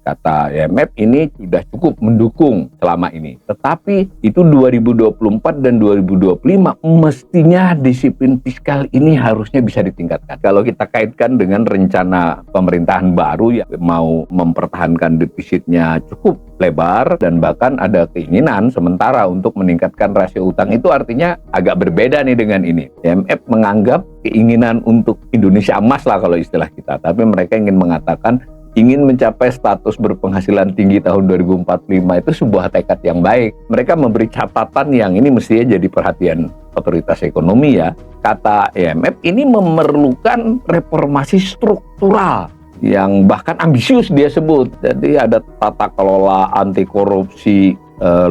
Kata IMF ini sudah cukup mendukung selama ini. Tetapi itu 2024 dan 2025 mestinya disiplin fiskal ini harusnya bisa ditingkatkan. Kalau kita kaitkan dengan rencana pemerintahan baru yang mau mempertahankan defisitnya cukup lebar dan bahkan ada keinginan sementara untuk meningkatkan rasio utang, itu artinya agak berbeda nih dengan ini. IMF menganggap keinginan untuk Indonesia emas lah kalau istilah kita, tapi mereka ingin mengatakan ingin mencapai status berpenghasilan tinggi tahun 2045 itu sebuah tekad yang baik. Mereka memberi catatan yang ini mestinya jadi perhatian otoritas ekonomi ya. Kata IMF ini memerlukan reformasi struktural yang bahkan ambisius dia sebut. Jadi ada tata kelola anti korupsi,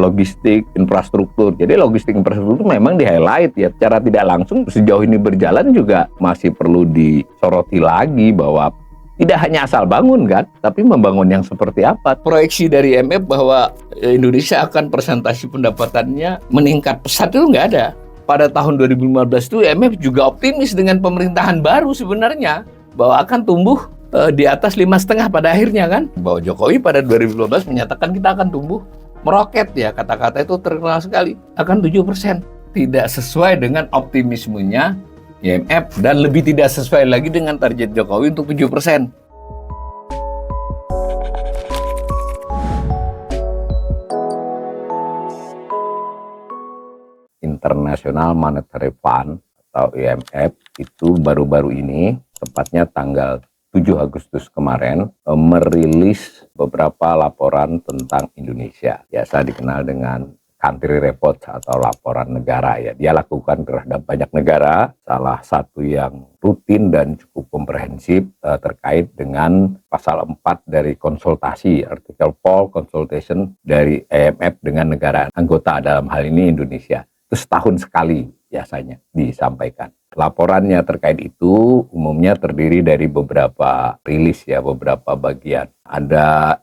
logistik, infrastruktur. Jadi logistik infrastruktur memang di-highlight ya. Secara tidak langsung sejauh ini berjalan juga masih perlu disoroti lagi bahwa tidak hanya asal bangun kan, tapi membangun yang seperti apa. Proyeksi dari IMF bahwa Indonesia akan persentase pendapatannya meningkat pesat itu nggak ada. Pada tahun 2015 itu IMF juga optimis dengan pemerintahan baru sebenarnya bahwa akan tumbuh di atas 5,5 pada akhirnya kan. Bahwa Jokowi pada 2015 menyatakan kita akan tumbuh meroket ya, kata-kata itu terkenal sekali, akan 7%. Tidak sesuai dengan optimismenya IMF dan lebih tidak sesuai lagi dengan target Jokowi untuk 7%. International Monetary Fund atau IMF itu baru-baru ini, tepatnya tanggal 7 Agustus kemarin, merilis beberapa laporan tentang Indonesia. Biasa dikenal dengan country report atau laporan negara ya. Dia lakukan terhadap banyak negara. Salah satu yang rutin dan cukup komprehensif terkait dengan pasal 4 dari konsultasi, artikel 4 consultation dari IMF dengan negara anggota, dalam hal ini Indonesia. Itu setahun sekali biasanya disampaikan. Laporannya terkait itu umumnya terdiri dari beberapa rilis ya, beberapa bagian. Ada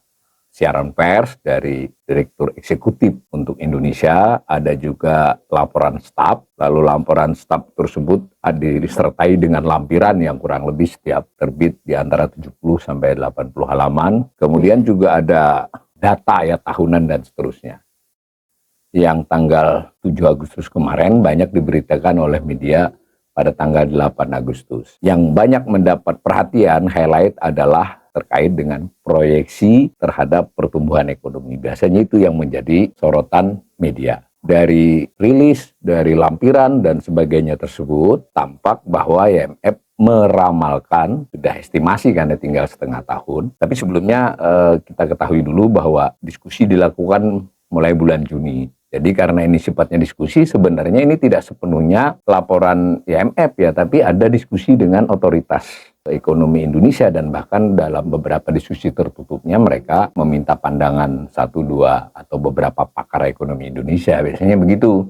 siaran pers dari Direktur Eksekutif untuk Indonesia, ada juga laporan staf, lalu laporan staf tersebut disertai dengan lampiran yang kurang lebih setiap terbit di antara 70 sampai 80 halaman. Kemudian juga ada data ya tahunan dan seterusnya. Yang tanggal 7 Agustus kemarin banyak diberitakan oleh media pada tanggal 8 Agustus. Yang banyak mendapat perhatian highlight adalah terkait dengan proyeksi terhadap pertumbuhan ekonomi. Biasanya itu yang menjadi sorotan media. Dari rilis, dari lampiran dan sebagainya tersebut, tampak bahwa IMF meramalkan, sudah estimasi karena tinggal setengah tahun. Tapi sebelumnya kita ketahui dulu bahwa diskusi dilakukan mulai bulan Juni. Jadi karena ini sifatnya diskusi, sebenarnya ini tidak sepenuhnya laporan IMF ya, tapi ada diskusi dengan otoritas ekonomi Indonesia dan bahkan dalam beberapa diskusi tertutupnya mereka meminta pandangan 1-2 atau beberapa pakar ekonomi Indonesia, biasanya begitu.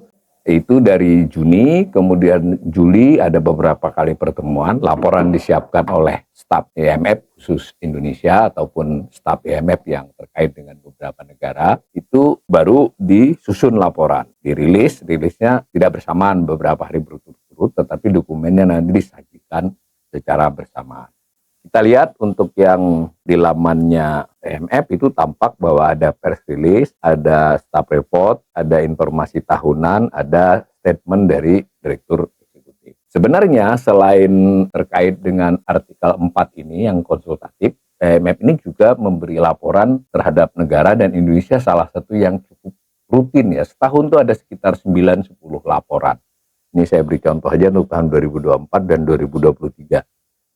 Itu dari Juni, kemudian Juli ada beberapa kali pertemuan, laporan disiapkan oleh staf IMF khusus Indonesia ataupun staf IMF yang terkait dengan beberapa negara, itu baru disusun laporan, rilisnya tidak bersamaan beberapa hari berturut-turut, tetapi dokumennya nanti disajikan secara bersamaan. Kita lihat untuk yang di lamannya IMF itu tampak bahwa ada press release, ada staff report, ada informasi tahunan, ada statement dari Direktur Eksekutif. Sebenarnya selain terkait dengan artikel 4 ini yang konsultatif, IMF ini juga memberi laporan terhadap negara dan Indonesia salah satu yang cukup rutin ya. Setahun itu ada sekitar 9-10 laporan. Ini saya beri contoh aja untuk tahun 2024 dan 2023.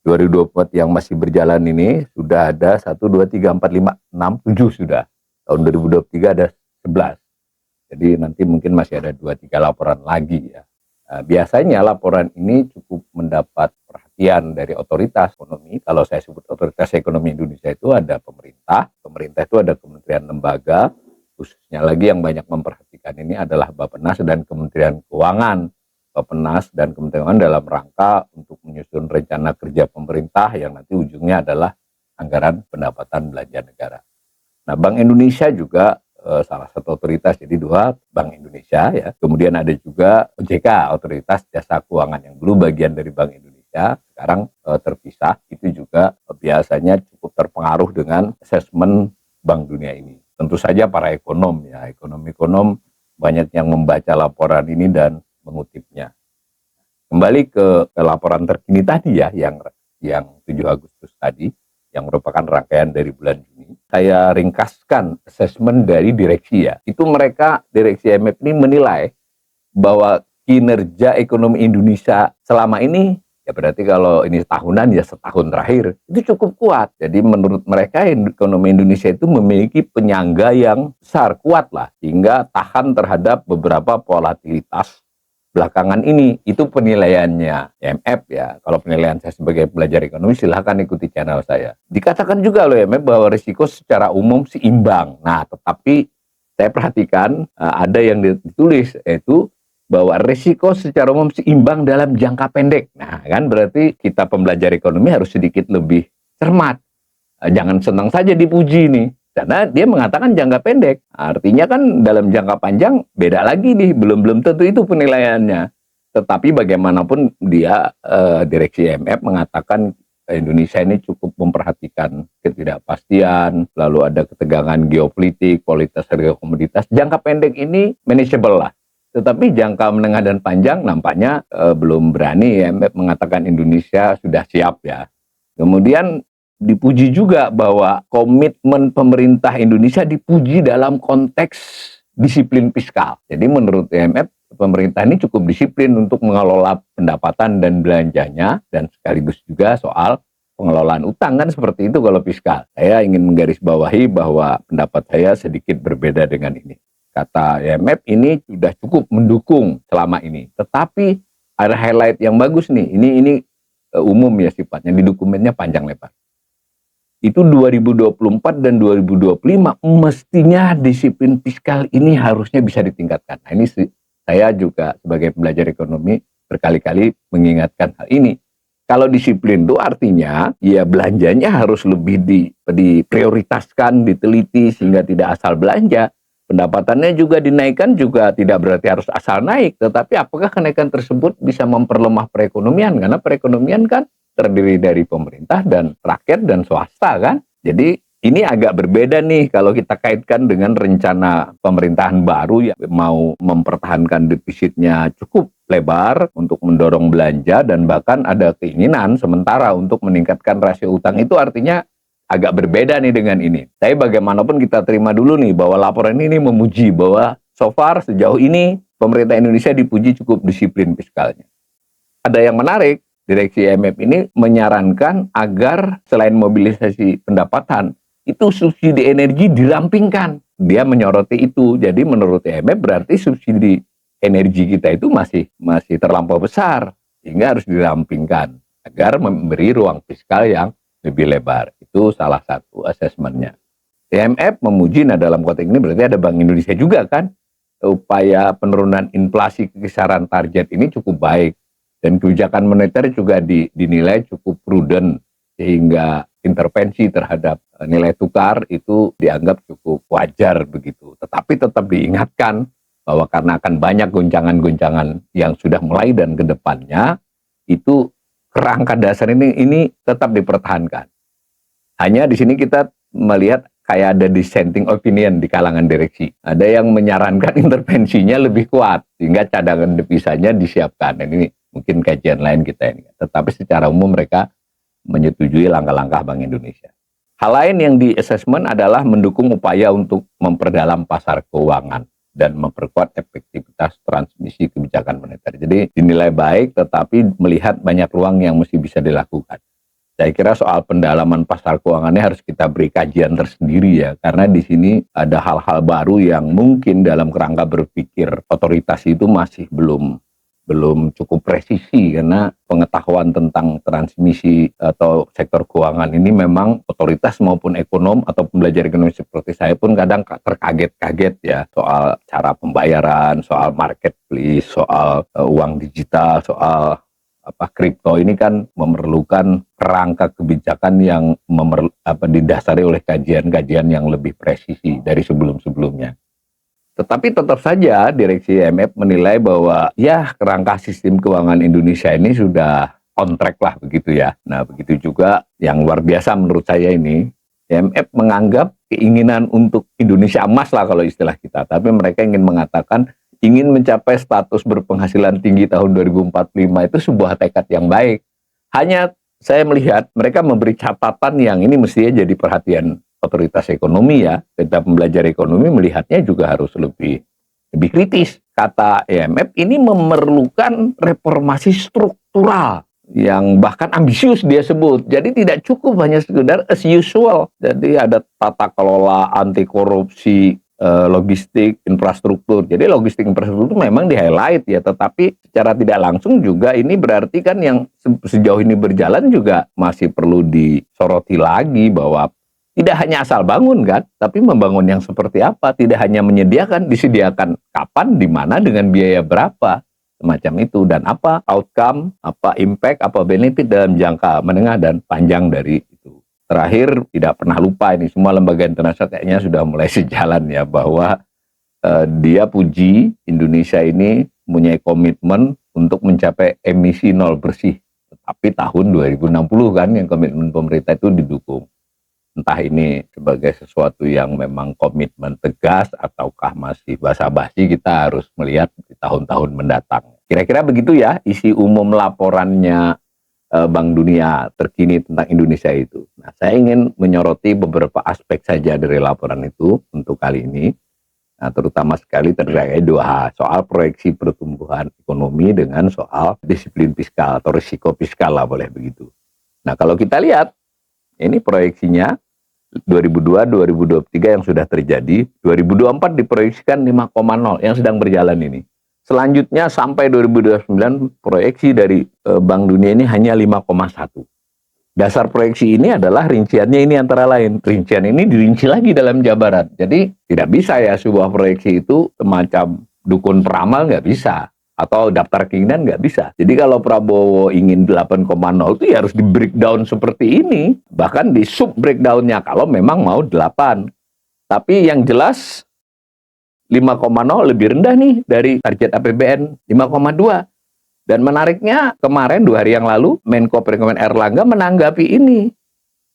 2024 yang masih berjalan ini sudah ada 1, 2, 3, 4, 5, 6, 7 sudah. Tahun 2023 ada 11. Jadi nanti mungkin masih ada 2-3 laporan lagi ya. Nah, biasanya laporan ini cukup mendapat perhatian dari otoritas ekonomi. Kalau saya sebut otoritas ekonomi Indonesia itu ada pemerintah. Pemerintah itu ada kementerian lembaga. Khususnya lagi yang banyak memperhatikan ini adalah Bappenas dan Kementerian Keuangan. Bappenas dan Kementerian Keuangan dalam rangka untuk menyusun rencana kerja pemerintah yang nanti ujungnya adalah anggaran pendapatan belanja negara. Nah, Bank Indonesia juga salah satu otoritas, jadi 2 Bank Indonesia ya. Kemudian ada juga OJK, Otoritas Jasa Keuangan, yang dulu bagian dari Bank Indonesia, sekarang terpisah. Itu juga biasanya cukup terpengaruh dengan asesmen Bank Dunia ini. Tentu saja para ekonom ya, ekonom-ekonom banyak yang membaca laporan ini dan mengutipnya. Kembali ke laporan terkini tadi ya, yang 7 Agustus tadi, yang merupakan rangkaian dari bulan Juni. Saya ringkaskan asesmen dari direksi ya. Itu mereka, direksi IMF ini menilai bahwa kinerja ekonomi Indonesia selama ini, ya berarti kalau ini tahunan ya setahun terakhir, itu cukup kuat. Jadi menurut mereka ekonomi Indonesia itu memiliki penyangga yang besar, kuat lah, hingga tahan terhadap beberapa volatilitas belakangan ini. Itu penilaiannya IMF ya. Kalau penilaian saya sebagai pelajar ekonomi, silahkan ikuti channel saya. Dikatakan juga oleh IMF bahwa risiko secara umum seimbang. Nah, tetapi saya perhatikan ada yang ditulis, yaitu bahwa risiko secara umum seimbang dalam jangka pendek. Nah, kan berarti kita pembelajar ekonomi harus sedikit lebih cermat. Jangan senang saja dipuji nih. Karena dia mengatakan jangka pendek. Artinya kan dalam jangka panjang beda lagi nih, belum tentu itu penilaiannya. Tetapi bagaimanapun dia direksi IMF mengatakan Indonesia ini cukup memperhatikan ketidakpastian, lalu ada ketegangan geopolitik, kualitas harga komoditas. Jangka pendek ini manageable lah. Tetapi jangka menengah dan panjang nampaknya belum berani IMF mengatakan Indonesia sudah siap ya. Kemudian dipuji juga bahwa komitmen pemerintah Indonesia dipuji dalam konteks disiplin fiskal. Jadi menurut IMF, pemerintah ini cukup disiplin untuk mengelola pendapatan dan belanjanya, dan sekaligus juga soal pengelolaan utang, kan seperti itu kalau fiskal. Saya ingin menggarisbawahi bahwa pendapat saya sedikit berbeda dengan ini. Kata IMF ini sudah cukup mendukung selama ini. Tetapi ada highlight yang bagus nih. Ini umum ya sifatnya, di dokumennya panjang lebar. Itu 2024 dan 2025 mestinya disiplin fiskal ini harusnya bisa ditingkatkan. Nah, ini saya juga sebagai pembelajar ekonomi berkali-kali mengingatkan hal ini. Kalau disiplin itu artinya ya belanjanya harus lebih diprioritaskan, diteliti sehingga tidak asal belanja. Pendapatannya juga dinaikkan, juga tidak berarti harus asal naik. Tetapi apakah kenaikan tersebut bisa memperlemah perekonomian? Karena perekonomian kan terdiri dari pemerintah dan rakyat dan swasta kan. Jadi ini agak berbeda nih kalau kita kaitkan dengan rencana pemerintahan baru yang mau mempertahankan defisitnya cukup lebar untuk mendorong belanja, dan bahkan ada keinginan sementara untuk meningkatkan rasio utang. Itu artinya agak berbeda nih dengan ini. Tapi bagaimanapun kita terima dulu nih bahwa laporan ini memuji bahwa so far sejauh ini pemerintah Indonesia dipuji cukup disiplin fiskalnya. Ada yang menarik, direksi IMF ini menyarankan agar selain mobilisasi pendapatan, itu subsidi energi dirampingkan. Dia menyoroti itu. Jadi menurut IMF berarti subsidi energi kita itu masih terlampau besar, sehingga harus dirampingkan agar memberi ruang fiskal yang lebih lebar. Itu salah satu asesmennya. IMF memuji, nah dalam konteks ini berarti ada Bank Indonesia juga kan. Upaya penurunan inflasi ke kisaran target ini cukup baik. Dan kebijakan moneter juga dinilai cukup prudent, sehingga intervensi terhadap nilai tukar itu dianggap cukup wajar begitu. Tetapi tetap diingatkan bahwa karena akan banyak goncangan-goncangan yang sudah mulai dan ke depannya, itu kerangka dasar ini tetap dipertahankan. Hanya di sini kita melihat kayak ada dissenting opinion di kalangan direksi. Ada yang menyarankan intervensinya lebih kuat, sehingga cadangan devisanya disiapkan. Dan ini mungkin kajian lain kita ini. Tetapi secara umum mereka menyetujui langkah-langkah Bank Indonesia. Hal lain yang di assessment adalah mendukung upaya untuk memperdalam pasar keuangan dan memperkuat efektivitas transmisi kebijakan moneter. Jadi dinilai baik, tetapi melihat banyak ruang yang mesti bisa dilakukan. Saya kira soal pendalaman pasar keuangannya harus kita beri kajian tersendiri ya, karena di sini ada hal-hal baru yang mungkin dalam kerangka berpikir otoritas itu masih belum cukup presisi, karena pengetahuan tentang transmisi atau sektor keuangan ini memang otoritas maupun ekonom atau pembelajar ekonomi seperti saya pun kadang terkaget-kaget ya, soal cara pembayaran, soal marketplace, soal uang digital, soal kripto. Ini kan memerlukan kerangka kebijakan yang didasari oleh kajian-kajian yang lebih presisi dari sebelum-sebelumnya. Tetapi tetap saja direksi IMF menilai bahwa ya kerangka sistem keuangan Indonesia ini sudah on track lah begitu ya. Nah begitu juga yang luar biasa menurut saya ini, IMF menganggap keinginan untuk Indonesia emas lah kalau istilah kita, tapi mereka ingin mengatakan ingin mencapai status berpenghasilan tinggi tahun 2045 itu sebuah tekad yang baik. Hanya saya melihat mereka memberi catatan yang ini mestinya jadi perhatian otoritas ekonomi ya. Kita pembelajar ekonomi melihatnya juga harus lebih kritis. Kata IMF ini memerlukan reformasi struktural yang bahkan ambisius dia sebut. Jadi tidak cukup hanya sekedar as usual. Jadi ada tata kelola anti korupsi, logistik, infrastruktur. Jadi logistik infrastruktur memang di-highlight ya, tetapi secara tidak langsung juga ini berarti kan yang sejauh ini berjalan juga masih perlu disoroti lagi bahwa tidak hanya asal bangun kan, tapi membangun yang seperti apa, tidak hanya menyediakan, disediakan kapan, di mana, dengan biaya berapa, semacam itu, dan apa outcome, apa impact, apa benefit dalam jangka menengah dan panjang dari itu. Terakhir, tidak pernah lupa ini, semua lembaga internasional kayaknya sudah mulai sejalan ya, bahwa dia puji Indonesia ini mempunyai komitmen untuk mencapai emisi nol bersih, tapi tahun 2060 kan, yang komitmen pemerintah itu didukung. Entah ini sebagai sesuatu yang memang komitmen tegas ataukah masih basa-basi, kita harus melihat di tahun-tahun mendatang. Kira-kira begitu ya isi umum laporannya Bank Dunia terkini tentang Indonesia itu. Nah, saya ingin menyoroti beberapa aspek saja dari laporan itu untuk kali ini. Nah, terutama sekali terkait dua hal, soal proyeksi pertumbuhan ekonomi dengan soal disiplin fiskal atau risiko fiskal lah, boleh begitu. Nah, kalau kita lihat ini proyeksinya 2002-2023 yang sudah terjadi, 2024 diproyeksikan 5,0 yang sedang berjalan ini. Selanjutnya sampai 2029 proyeksi dari Bank Dunia ini hanya 5,1. Dasar proyeksi ini adalah rinciannya ini antara lain. Rincian ini dirinci lagi dalam Jabaran. Jadi tidak bisa ya sebuah proyeksi itu semacam dukun peramal, nggak bisa. Atau daftar keinginan nggak bisa. Jadi kalau Prabowo ingin 8,0 itu ya harus di breakdown seperti ini. Bahkan di sub breakdownnya kalau memang mau 8. Tapi yang jelas 5,0 lebih rendah nih dari target APBN 5,2. Dan menariknya kemarin 2 hari yang lalu Menko Perekonomian Erlangga menanggapi ini.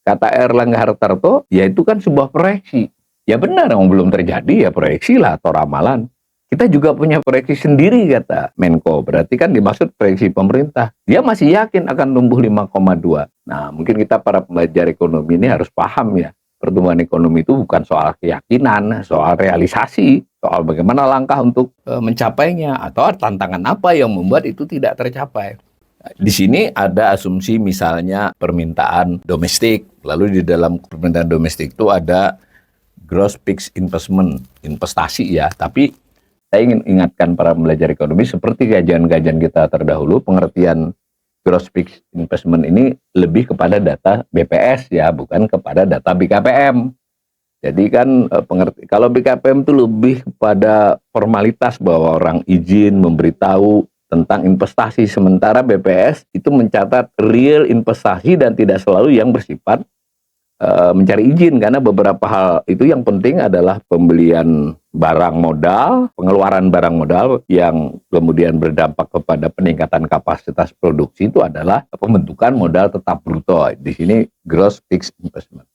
Kata Erlangga Hartarto, ya itu kan sebuah proyeksi. Ya benar, yang belum terjadi ya proyeksi lah atau ramalan. Kita juga punya proyeksi sendiri, kata Menko. Berarti kan dimaksud proyeksi pemerintah. Dia masih yakin akan tumbuh 5,2. Nah, mungkin kita para pembelajar ekonomi ini harus paham ya. Pertumbuhan ekonomi itu bukan soal keyakinan, soal realisasi, soal bagaimana langkah untuk mencapainya, atau tantangan apa yang membuat itu tidak tercapai. Di sini ada asumsi misalnya permintaan domestik, lalu di dalam permintaan domestik itu ada gross fixed investment, investasi ya, tapi saya ingin ingatkan para pembelajar ekonomi seperti kajian-kajian kita terdahulu, pengertian gross fixed investment ini lebih kepada data BPS ya, bukan kepada data BKPM. Jadi kan kalau BKPM itu lebih kepada formalitas bahwa orang izin memberitahu tentang investasi, sementara BPS itu mencatat real investasi dan tidak selalu yang bersifat mencari izin, karena beberapa hal itu yang penting adalah pembelian barang modal, pengeluaran barang modal yang kemudian berdampak kepada peningkatan kapasitas produksi itu adalah pembentukan modal tetap bruto. Di sini gross fixed investment.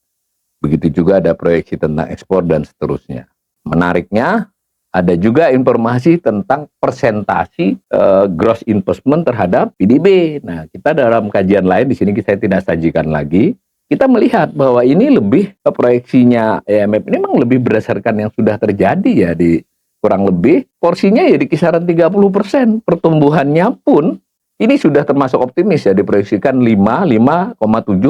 Begitu juga ada proyeksi tentang ekspor dan seterusnya. Menariknya ada juga informasi tentang persentasi gross investment terhadap PDB. Nah, kita dalam kajian lain di sini saya tidak sajikan lagi. Kita melihat bahwa ini lebih proyeksinya IMF ini memang lebih berdasarkan yang sudah terjadi ya, di kurang lebih porsinya ya di kisaran 30%. Pertumbuhannya pun ini sudah termasuk optimis ya, diproyeksikan 5,7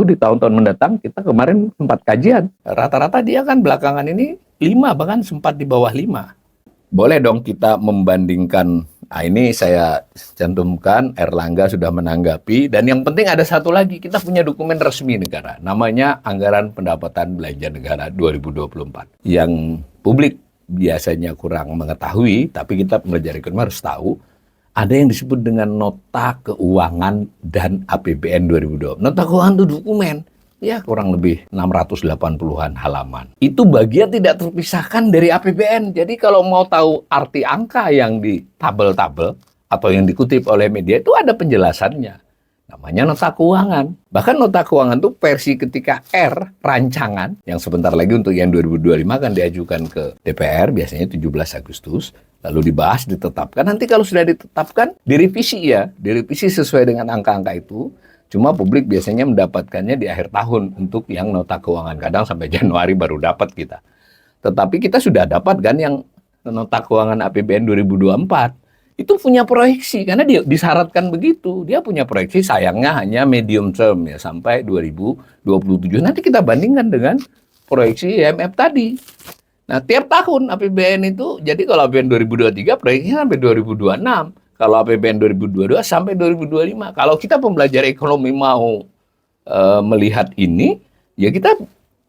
di tahun-tahun mendatang. Kita kemarin sempat kajian. Rata-rata dia kan belakangan ini 5, bahkan sempat di bawah 5. Boleh dong kita membandingkan. Nah, ini saya cantumkan, Erlangga sudah menanggapi, dan yang penting ada satu lagi, kita punya dokumen resmi negara, namanya Anggaran Pendapatan Belanja Negara 2024, yang publik biasanya kurang mengetahui, tapi kita pembelajar ekonomi harus tahu, ada yang disebut dengan Nota Keuangan dan APBN 2020. Nota Keuangan itu dokumen, ya kurang lebih 680-an halaman. Itu bagian tidak terpisahkan dari APBN. Jadi kalau mau tahu arti angka yang di tabel-tabel atau yang dikutip oleh media itu ada penjelasannya. namanya nota keuangan. Bahkan nota keuangan itu versi ketika R, rancangan, yang sebentar lagi untuk yang 2025 kan diajukan ke DPR, biasanya 17 Agustus, lalu dibahas, ditetapkan. Nanti kalau sudah ditetapkan, direvisi ya, direvisi sesuai dengan angka-angka itu. Cuma publik biasanya mendapatkannya di akhir tahun untuk yang nota keuangan. Kadang sampai Januari baru dapat kita. Tetapi kita sudah dapat kan yang nota keuangan APBN 2024. Itu punya proyeksi karena dia disyaratkan begitu. Dia punya proyeksi, sayangnya hanya medium term ya sampai 2027. Nanti kita bandingkan dengan proyeksi IMF tadi. Nah, tiap tahun APBN itu, jadi kalau APBN 2023 proyeksinya sampai 2026. Kalau APBN 2022 sampai 2025. Kalau kita pembelajar ekonomi mau melihat ini, ya kita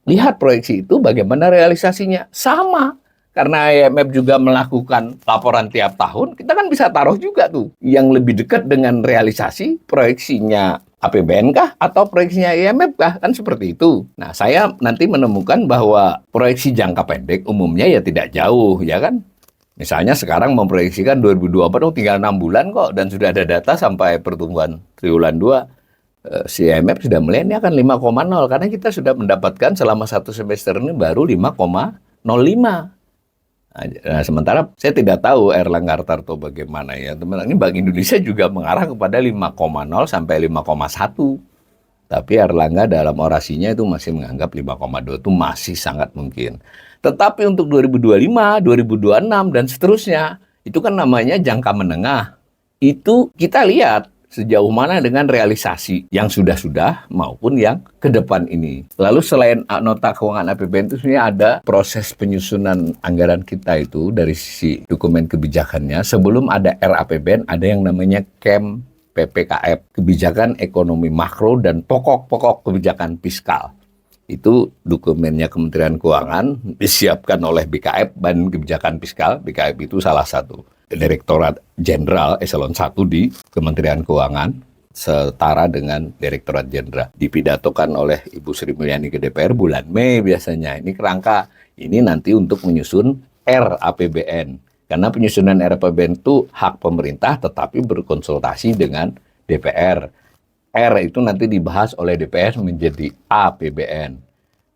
lihat proyeksi itu bagaimana realisasinya. Sama. Karena IMF juga melakukan laporan tiap tahun, kita kan bisa taruh juga tuh yang lebih dekat dengan realisasi proyeksinya APBN kah atau proyeksinya IMF kah, kan seperti itu. Nah, saya nanti menemukan bahwa proyeksi jangka pendek umumnya ya tidak jauh, ya kan? Misalnya sekarang memproyeksikan 2024 tinggal 6 bulan kok dan sudah ada data sampai pertumbuhan triwulan 2. Si IMF sudah melihat ini akan 5,0 karena kita sudah mendapatkan selama satu semester ini baru 5,05. Nah, sementara saya tidak tahu Erlangga Hartarto bagaimana ya. Teman-teman, ini Bank Indonesia juga mengarah kepada 5,0 sampai 5,1. Tapi Erlangga dalam orasinya itu masih menganggap 5,2 itu masih sangat mungkin. Tetapi untuk 2025, 2026 dan seterusnya, itu kan namanya jangka menengah. Itu kita lihat sejauh mana dengan realisasi yang sudah-sudah maupun yang ke depan ini. Lalu selain nota keuangan APBN itu sebenarnya ada proses penyusunan anggaran kita itu dari sisi dokumen kebijakannya. Sebelum ada RAPBN ada yang namanya KEM PPKF, kebijakan ekonomi makro dan pokok-pokok kebijakan fiskal. Itu dokumennya Kementerian Keuangan disiapkan oleh BKF, Badan Kebijakan Fiskal. BKF itu salah satu Direktorat Jenderal Eselon 1 di Kementerian Keuangan, setara dengan Direktorat Jenderal. Dipidatokan oleh Ibu Sri Mulyani ke DPR bulan Mei biasanya. Ini kerangka, ini nanti untuk menyusun RAPBN. Karena penyusunan RAPBN itu hak pemerintah tetapi berkonsultasi dengan DPR. R itu nanti dibahas oleh DPR menjadi APBN.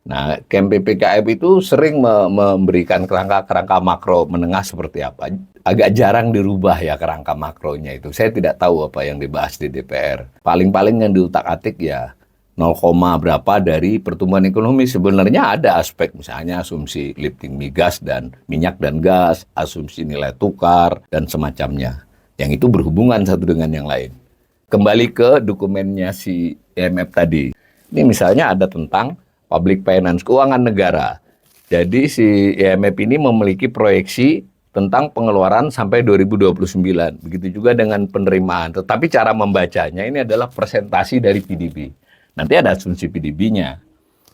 Nah, KEM PPKF itu sering memberikan kerangka-kerangka makro menengah seperti apa. Agak jarang dirubah ya kerangka makronya itu. Saya tidak tahu apa yang dibahas di DPR. Paling-paling yang diutak-atik ya 0, berapa dari pertumbuhan ekonomi. Sebenarnya ada aspek misalnya asumsi lifting migas dan minyak dan gas, asumsi nilai tukar dan semacamnya. Yang itu berhubungan satu dengan yang lain. Kembali ke dokumennya si IMF tadi. Ini misalnya ada tentang public finance, keuangan negara. Jadi si IMF ini memiliki proyeksi tentang pengeluaran sampai 2029. Begitu juga dengan penerimaan. Tetapi cara membacanya ini adalah presentasi dari PDB. Nanti ada asumsi PDB-nya.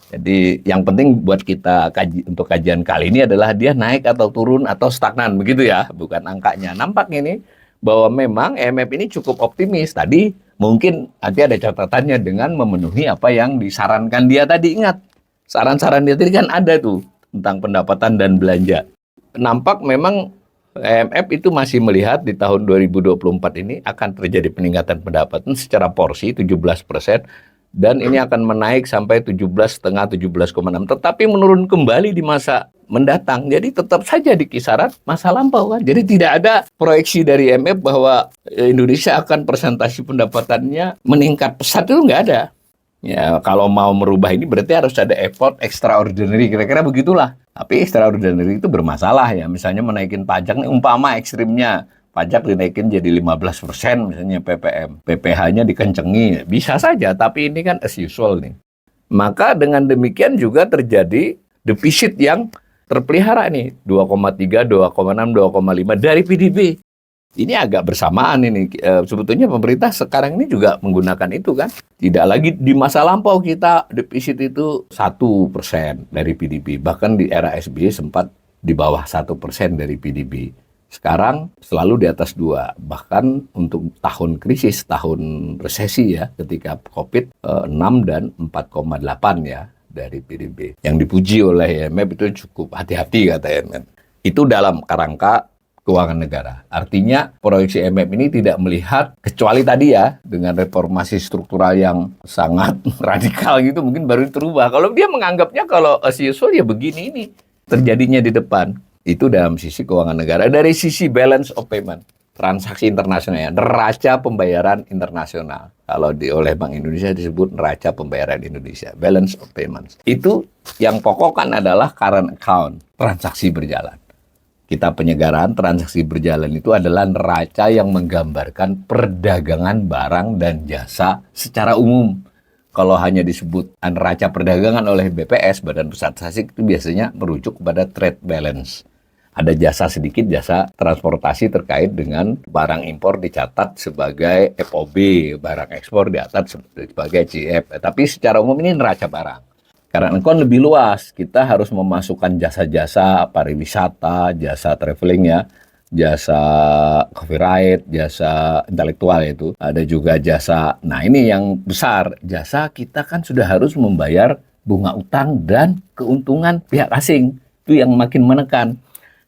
Jadi yang penting buat kita untuk kajian kali ini adalah dia naik atau turun atau stagnan. Begitu ya, bukan angkanya. Nampak ini bahwa memang IMF ini cukup optimis. Tadi mungkin nanti ada catatannya dengan memenuhi apa yang disarankan dia tadi. Ingat, saran-saran dia tadi kan ada tuh tentang pendapatan dan belanja. Nampak memang IMF itu masih melihat di tahun 2024 ini akan terjadi peningkatan pendapatan secara porsi 17%. Dan ini akan menaik sampai 17,5, 17,6. Tetapi menurun kembali di masa mendatang. Jadi tetap saja di kisaran masa lampau kan. Jadi tidak ada proyeksi dari IMF bahwa Indonesia akan presentasi pendapatannya meningkat pesat, itu nggak ada. Ya, kalau mau merubah ini berarti harus ada effort extraordinary, kira-kira begitulah. Tapi extraordinary itu bermasalah ya. Misalnya menaikin pajak, nih, umpama ekstrimnya. Pajak dinaikin jadi 15% misalnya PPM. PPh-nya dikencengi. Bisa saja, tapi ini kan as usual nih. Maka dengan demikian juga terjadi defisit yang terpelihara nih. 2,3, 2,6, 2,5 dari PDB. Ini agak bersamaan ini. Sebetulnya pemerintah sekarang ini juga menggunakan itu kan. Tidak lagi di masa lampau kita defisit itu 1% dari PDB. Bahkan di era SBY sempat di bawah 1% dari PDB. Sekarang selalu di atas 2. Bahkan untuk tahun krisis, tahun resesi ya, ketika COVID 6 dan 4,8 ya dari PDB. Yang dipuji oleh IMF itu cukup hati-hati kata IMF. Itu dalam kerangka keuangan negara. Artinya proyeksi IMF ini tidak melihat, kecuali tadi ya, dengan reformasi struktural yang sangat radikal gitu, mungkin baru terubah. Kalau dia menganggapnya kalau as usual ya begini ini terjadinya di depan. Itu dalam sisi keuangan negara. Dari sisi balance of payment, transaksi internasional ya, neraca pembayaran internasional. Kalau oleh Bank Indonesia disebut neraca pembayaran Indonesia, balance of payments. Itu yang pokok kan adalah current account, transaksi berjalan. Kita penyegaran transaksi berjalan itu adalah neraca yang menggambarkan perdagangan barang dan jasa secara umum. Kalau hanya disebut neraca perdagangan oleh BPS, Badan Pusat Statistik, itu biasanya merujuk kepada trade balance. Ada jasa sedikit, jasa transportasi terkait dengan barang impor dicatat sebagai FOB, barang ekspor dicatat sebagai CF. Tapi secara umum ini neraca barang. Karena kan lebih luas, kita harus memasukkan jasa-jasa pariwisata, jasa traveling ya, jasa copyright, jasa intelektual itu. Ada juga jasa, nah ini yang besar, jasa kita kan sudah harus membayar bunga utang dan keuntungan pihak asing. Itu yang makin menekan.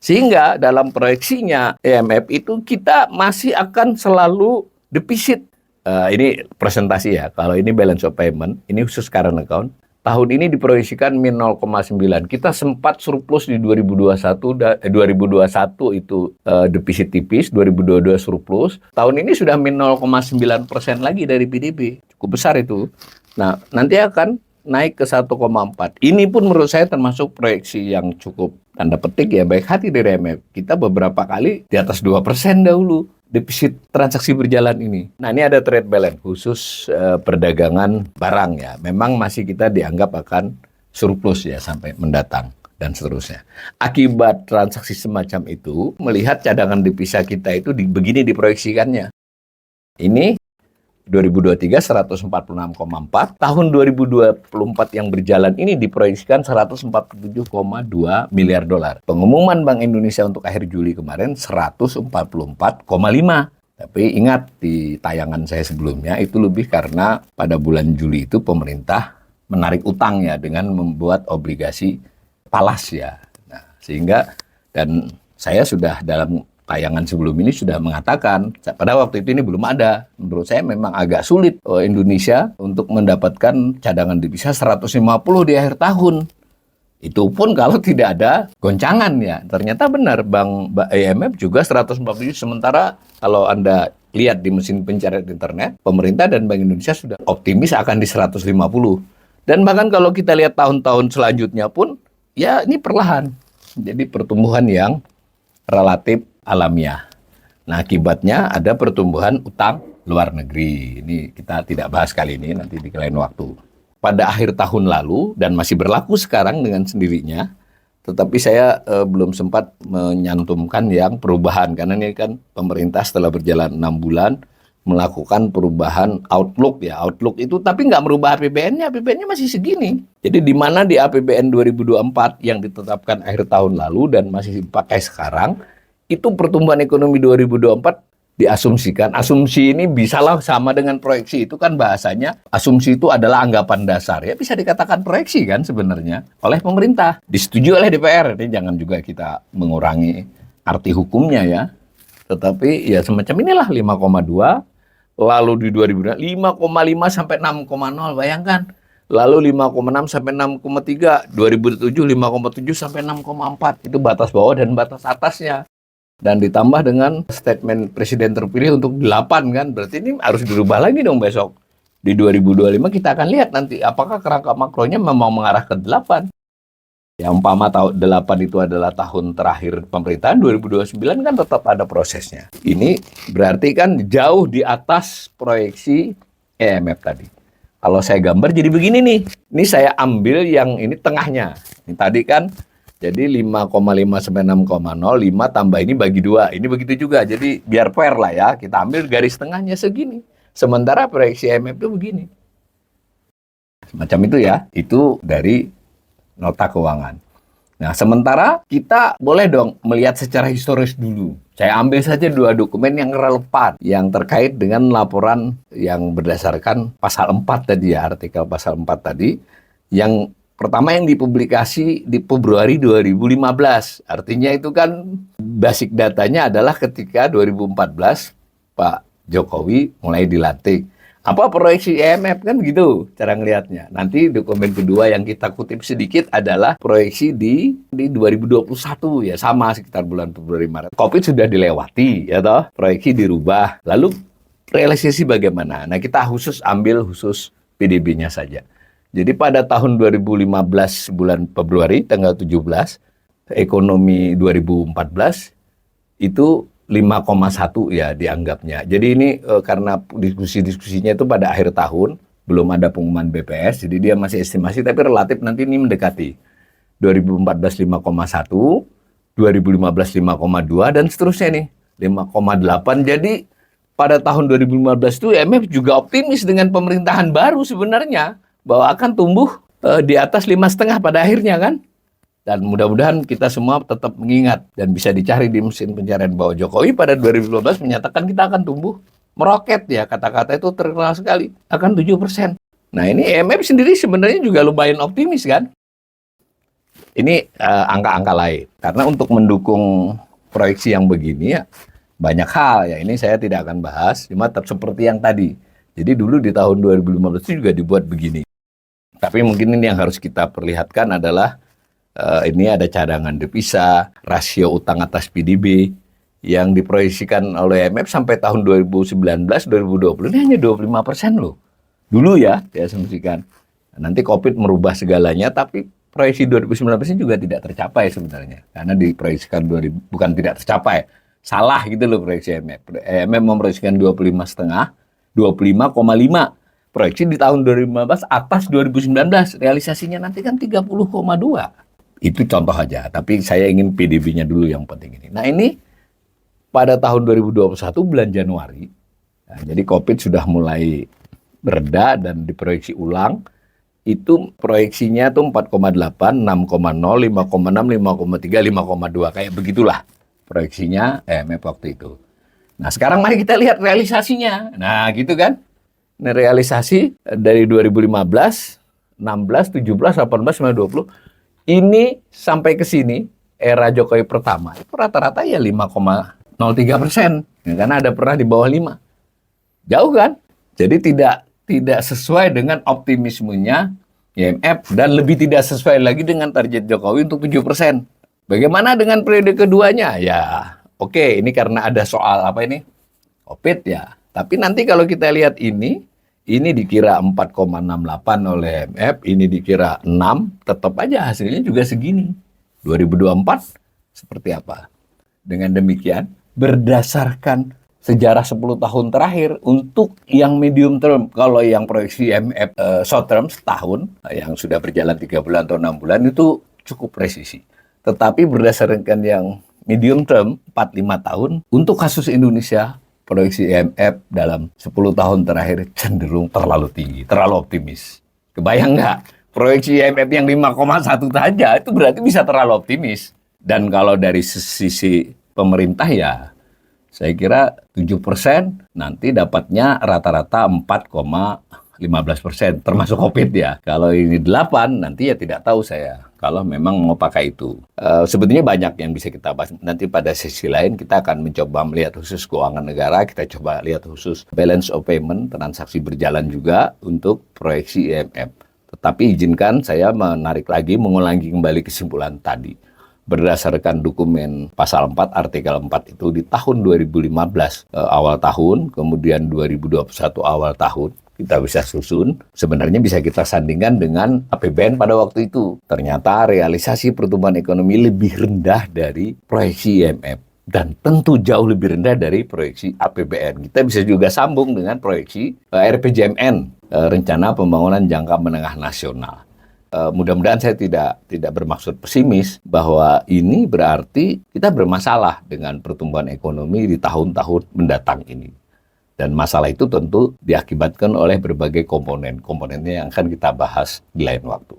Sehingga dalam proyeksinya IMF itu kita masih akan selalu defisit. Ini presentasi ya, kalau ini balance of payment, ini khusus current account. Tahun ini diproyeksikan min 0,9. Kita sempat surplus di 2021 itu defisit tipis, 2022 surplus. Tahun ini sudah min 0,9% lagi dari PDB. Cukup besar itu. Nah, nanti akan naik ke 1,4. Ini pun menurut saya termasuk proyeksi yang cukup tanda petik ya, baik hati dari IMF. Kita beberapa kali di atas 2% dahulu defisit transaksi berjalan ini. Nah, ini ada trade balance khusus perdagangan barang ya. Memang masih kita dianggap akan surplus ya sampai mendatang dan seterusnya. Akibat transaksi semacam itu, melihat cadangan devisa kita itu begini diproyeksikannya. Ini 2023 146,4, tahun 2024 yang berjalan ini diproyeksikan 147,2 miliar dolar. Pengumuman Bank Indonesia untuk akhir Juli kemarin 144,5. Tapi ingat di tayangan saya sebelumnya itu lebih karena pada bulan Juli itu pemerintah menarik utang ya dengan membuat obligasi falas ya. Nah, sehingga dan saya sudah dalam tayangan sebelum ini sudah mengatakan, pada waktu itu ini belum ada. Menurut saya memang agak sulit Indonesia untuk mendapatkan cadangan devisa 150 di akhir tahun. Itu pun kalau tidak ada goncangan ya. Ternyata benar, IMF juga 147. Sementara kalau Anda lihat di mesin pencarian internet, pemerintah dan Bank Indonesia sudah optimis akan di 150. Dan bahkan kalau kita lihat tahun-tahun selanjutnya pun, ya ini perlahan. Jadi pertumbuhan yang relatif alamiah. Nah, akibatnya ada pertumbuhan utang luar negeri. Ini kita tidak bahas kali ini, nanti di lain waktu. Pada akhir tahun lalu, dan masih berlaku sekarang dengan sendirinya, tetapi saya belum sempat menyantumkan yang perubahan. Karena ini kan pemerintah setelah berjalan 6 bulan, melakukan perubahan outlook ya. Outlook itu tapi nggak merubah APBN-nya. APBN-nya masih segini. Jadi di mana di APBN 2024 yang ditetapkan akhir tahun lalu dan masih dipakai sekarang, itu pertumbuhan ekonomi 2024 diasumsikan. Asumsi ini bisalah sama dengan proyeksi. Itu kan bahasanya, asumsi itu adalah anggapan dasar. Ya bisa dikatakan proyeksi kan sebenarnya oleh pemerintah. Disetujui oleh DPR. Ini jangan juga kita mengurangi arti hukumnya ya. Tetapi ya semacam inilah 5,2. Lalu di 2000 5,5 sampai 6,0. Bayangkan. Lalu 5,6 sampai 6,3. 2007 5,7 sampai 6,4. Itu batas bawah dan batas atasnya. Dan ditambah dengan statement presiden terpilih untuk 8 kan, berarti ini harus dirubah lagi dong besok. Di 2025 kita akan lihat nanti apakah kerangka makronya memang mengarah ke 8. Yang umpama tahun 8 itu adalah tahun terakhir pemerintahan, 2029 kan tetap ada prosesnya. Ini berarti kan jauh di atas proyeksi IMF tadi. Kalau saya gambar jadi begini nih. Ini saya ambil yang ini tengahnya. Ini tadi kan jadi 5,5 sampai 6,0, 5 tambah ini bagi 2. Ini begitu juga. Jadi biar fair lah ya. Kita ambil garis tengahnya segini. Sementara proyeksi IMF itu begini. Semacam itu ya. Itu dari nota keuangan. Nah, sementara kita boleh dong melihat secara historis dulu. Saya ambil saja 2 dokumen yang relevan. Yang terkait dengan laporan yang berdasarkan pasal 4 tadi ya. Artikel pasal 4 tadi. Yang pertama yang dipublikasi di Februari 2015. Artinya itu kan basic datanya adalah ketika 2014 Pak Jokowi mulai dilantik. Apa proyeksi IMF kan begitu cara ngelihatnya. Nanti dokumen kedua yang kita kutip sedikit adalah proyeksi di 2021 ya, sama sekitar bulan Februari Maret. Covid sudah dilewati ya toh, proyeksi dirubah. Lalu realisasi bagaimana? Nah, kita ambil khusus PDB-nya saja. Jadi pada tahun 2015 bulan Februari tanggal 17, ekonomi 2014 itu 5,1 ya dianggapnya. Jadi ini karena diskusi-diskusinya itu pada akhir tahun, belum ada pengumuman BPS, jadi dia masih estimasi, tapi relatif nanti ini mendekati. 2014 5,1, 2015 5,2, dan seterusnya nih, 5,8. Jadi pada tahun 2015 itu IMF juga optimis dengan pemerintahan baru sebenarnya, bahwa akan tumbuh di atas 5,5 pada akhirnya kan. Dan mudah-mudahan kita semua tetap mengingat dan bisa dicari di mesin pencarian bahwa Jokowi pada 2015 menyatakan kita akan tumbuh meroket ya, kata-kata itu terkenal sekali, akan 7%. Nah ini IMF sendiri sebenarnya juga lumayan optimis kan. Ini angka-angka lain. Karena untuk mendukung proyeksi yang begini ya banyak hal ya, ini saya tidak akan bahas, cuma tetap seperti yang tadi. Jadi dulu di tahun 2015 itu juga dibuat begini. Tapi mungkin ini yang harus kita perlihatkan adalah ini ada cadangan devisa, rasio utang atas PDB yang diproyeksikan oleh IMF sampai tahun 2019-2020 ini hanya 25% loh. Dulu ya, diasumsikan. Nanti COVID merubah segalanya, tapi proyeksi 2019 ini juga tidak tercapai sebenarnya. Karena diproyeksikan bukan tidak tercapai, salah gitu loh proyeksi IMF. IMF memproyeksikan 25,5, 25,5. Proyeksi di tahun 2015 atas 2019, realisasinya nanti kan 30,2. Itu contoh aja, tapi saya ingin PDB-nya dulu yang penting ini. Nah ini pada tahun 2021 bulan Januari, nah, jadi COVID sudah mulai bereda dan diproyeksi ulang, itu proyeksinya tuh 4,8, 6,0, 5,6, 5,3, 5,2, kayak begitulah proyeksinya IMF waktu itu. Nah sekarang mari kita lihat realisasinya, nah gitu kan. Nah, realisasi dari 2015, 16, 17, 18, 19, 20, ini sampai ke sini, era Jokowi pertama, itu rata-rata ya 5,03%. Ya, karena ada pernah di bawah 5. Jauh kan? Jadi tidak sesuai dengan optimismenya IMF dan lebih tidak sesuai lagi dengan target Jokowi untuk 7%. Bagaimana dengan periode keduanya? Ya, oke, ini karena ada soal apa ini? COVID ya. Tapi nanti kalau kita lihat ini dikira 4,68 oleh IMF, ini dikira 6, tetap aja hasilnya juga segini. 2024 seperti apa? Dengan demikian, berdasarkan sejarah 10 tahun terakhir untuk yang medium term, kalau yang proyeksi IMF short term setahun, yang sudah berjalan 3 bulan atau 6 bulan itu cukup presisi. Tetapi berdasarkan yang medium term 4-5 tahun, untuk kasus Indonesia, proyeksi IMF dalam 10 tahun terakhir cenderung terlalu tinggi, terlalu optimis. Kebayang nggak? Proyeksi IMF yang 5,1 saja itu berarti bisa terlalu optimis. Dan kalau dari sisi pemerintah ya, saya kira 7% nanti dapatnya rata-rata 4,15%, termasuk COVID ya. Kalau ini 8, nanti ya tidak tahu saya. Kalau memang mau pakai itu. Sebetulnya banyak yang bisa kita bahas. Nanti pada sesi lain kita akan mencoba melihat khusus keuangan negara. Kita coba lihat khusus balance of payment, transaksi berjalan juga untuk proyeksi IMF. Tetapi izinkan saya mengulangi kembali kesimpulan tadi. Berdasarkan dokumen pasal 4, artikel 4 itu di tahun 2015 awal tahun, kemudian 2021 awal tahun, kita bisa susun, sebenarnya bisa kita sandingkan dengan APBN pada waktu itu. Ternyata realisasi pertumbuhan ekonomi lebih rendah dari proyeksi IMF. Dan tentu jauh lebih rendah dari proyeksi APBN. Kita bisa juga sambung dengan proyeksi RPJMN, Rencana Pembangunan Jangka Menengah Nasional. Mudah-mudahan saya tidak bermaksud pesimis bahwa ini berarti kita bermasalah dengan pertumbuhan ekonomi di tahun-tahun mendatang ini. Dan masalah itu tentu diakibatkan oleh berbagai komponen. Komponennya yang akan kita bahas di lain waktu.